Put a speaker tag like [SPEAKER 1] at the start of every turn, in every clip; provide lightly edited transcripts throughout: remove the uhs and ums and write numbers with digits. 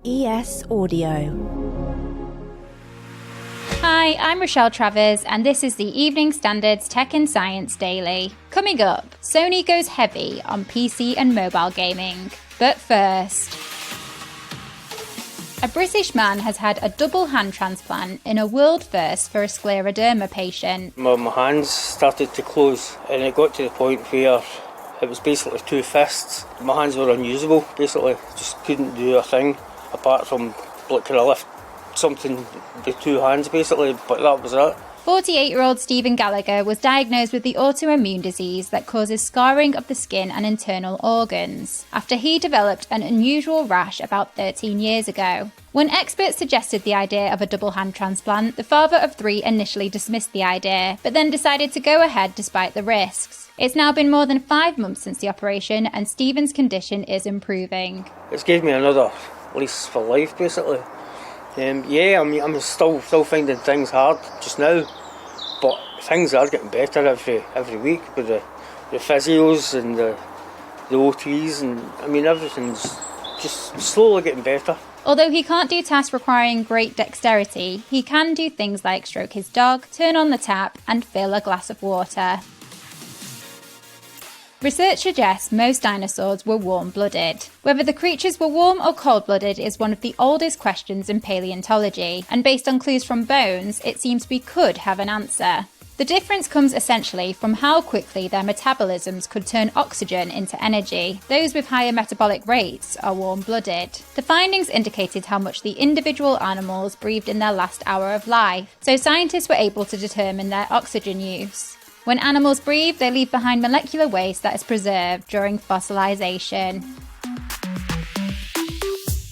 [SPEAKER 1] ES Audio.
[SPEAKER 2] Hi, I'm Rochelle Travers, and this is the Evening Standard's Tech and Science Daily. Coming up, Sony goes heavy on PC and mobile gaming. But first, a British man has had a double hand transplant in a world first for a scleroderma patient.
[SPEAKER 3] My hands started to close, and it got to the point where it was basically two fists. My hands were unusable, basically. Just couldn't do a thing apart from like kind of lift something with two hands, basically, but that was it.
[SPEAKER 2] 48-year-old Stephen Gallagher was diagnosed with the autoimmune disease that causes scarring of the skin and internal organs after he developed an unusual rash about 13 years ago. When experts suggested the idea of a double hand transplant, the father of three initially dismissed the idea, but then decided to go ahead despite the risks. It's now been more than 5 months since the operation, and Stephen's condition is improving.
[SPEAKER 3] It's gave me another lease for life, basically. I'm still finding things hard just now, but things are getting better every week with the physios and the OTs, and everything's just slowly getting better.
[SPEAKER 2] Although he can't do tasks requiring great dexterity, he can do things like stroke his dog, turn on the tap, and fill a glass of water. Research suggests most dinosaurs were warm-blooded. Whether the creatures were warm or cold-blooded is one of the oldest questions in paleontology, and based on clues from bones, it seems we could have an answer. The difference comes essentially from how quickly their metabolisms could turn oxygen into energy. Those with higher metabolic rates are warm-blooded. The findings indicated how much the individual animals breathed in their last hour of life, so scientists were able to determine their oxygen use. When animals breathe, they leave behind molecular waste that is preserved during fossilization.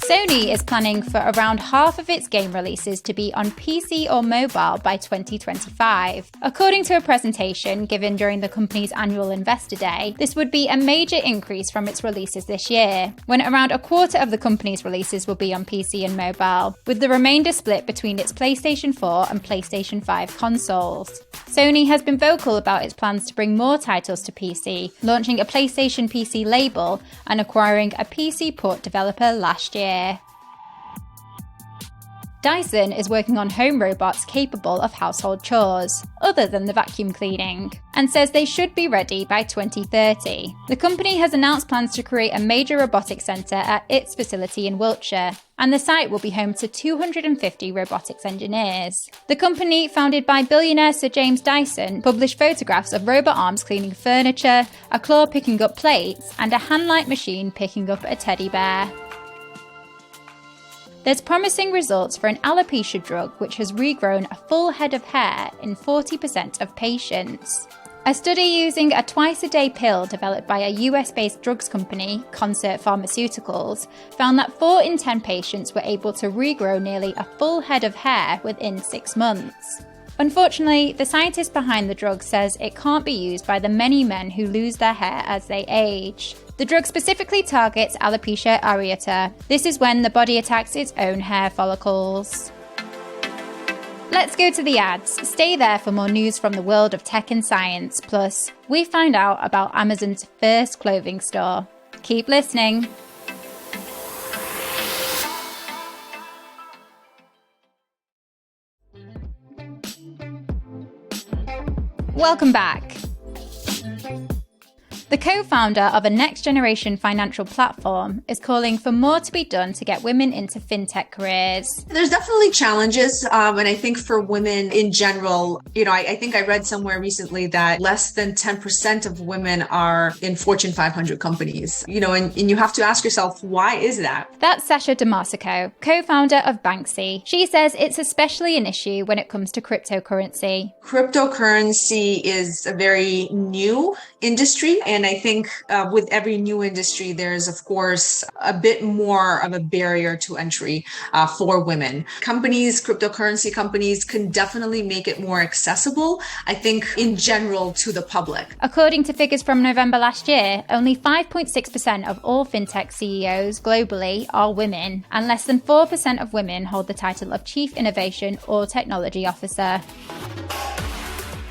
[SPEAKER 2] Sony is planning for around half of its game releases to be on PC or mobile by 2025. According to a presentation given during the company's annual Investor Day, this would be a major increase from its releases this year, when around a quarter of the company's releases will be on PC and mobile, with the remainder split between its PlayStation 4 and PlayStation 5 consoles. Sony has been vocal about its plans to bring more titles to PC, launching a PlayStation PC label and acquiring a PC port developer last year. Dyson is working on home robots capable of household chores, other than the vacuum cleaning, and says they should be ready by 2030. The company has announced plans to create a major robotics centre at its facility in Wiltshire, and the site will be home to 250 robotics engineers. The company, founded by billionaire Sir James Dyson, published photographs of robot arms cleaning furniture, a claw picking up plates, and a hand-light machine picking up a teddy bear. There's promising results for an alopecia drug which has regrown a full head of hair in 40% of patients. A study using a twice-a-day pill developed by a US-based drugs company, Concert Pharmaceuticals, found that 4 in 10 patients were able to regrow nearly a full head of hair within 6 months. Unfortunately, the scientist behind the drug says it can't be used by the many men who lose their hair as they age. The drug specifically targets alopecia areata. This is when the body attacks its own hair follicles. Let's go to the ads. Stay there for more news from the world of tech and science. Plus, we find out about Amazon's first clothing store. Keep listening. Welcome back. The co-founder of a next-generation financial platform is calling for more to be done to get women into fintech careers.
[SPEAKER 4] There's definitely challenges, and I think for women in general, I think I read somewhere recently that less than 10% of women are in Fortune 500 companies, and you have to ask yourself, why is that?
[SPEAKER 2] That's Sasha Damasco, co-founder of Banksy. She says it's especially an issue when it comes to cryptocurrency.
[SPEAKER 4] Cryptocurrency is a very new industry, and I think with every new industry, there's, of course, a bit more of a barrier to entry for women. Cryptocurrency companies can definitely make it more accessible, I think, in general to the public.
[SPEAKER 2] According to figures from November last year, only 5.6% of all fintech CEOs globally are women, and less than 4% of women hold the title of Chief Innovation or Technology Officer.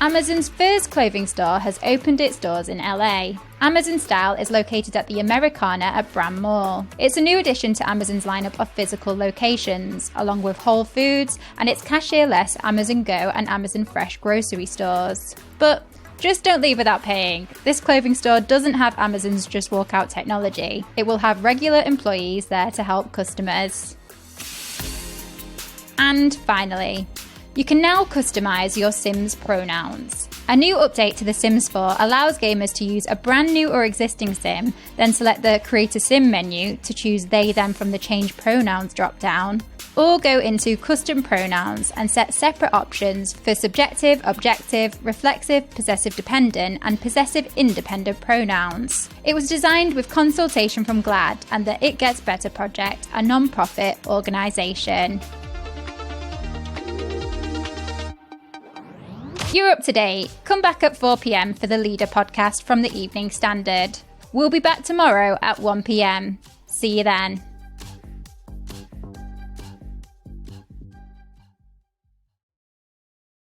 [SPEAKER 2] Amazon's first clothing store has opened its doors in LA. Amazon Style is located at the Americana at Bram Mall. It's a new addition to Amazon's lineup of physical locations, along with Whole Foods and its cashier-less Amazon Go and Amazon Fresh grocery stores. But just don't leave without paying. This clothing store doesn't have Amazon's Just Walk Out technology. It will have regular employees there to help customers. And finally, you can now customize your Sims pronouns. A new update to The Sims 4 allows gamers to use a brand new or existing sim, then select the Create a Sim menu to choose they them from the Change Pronouns drop-down, or go into Custom Pronouns and set separate options for subjective, objective, reflexive, possessive-dependent, and possessive-independent pronouns. It was designed with consultation from GLAAD and the It Gets Better project, a non-profit organisation. You're up to date. Come back at 4 p.m. for the Leader podcast from the Evening Standard. We'll be back tomorrow at 1 p.m. See you then.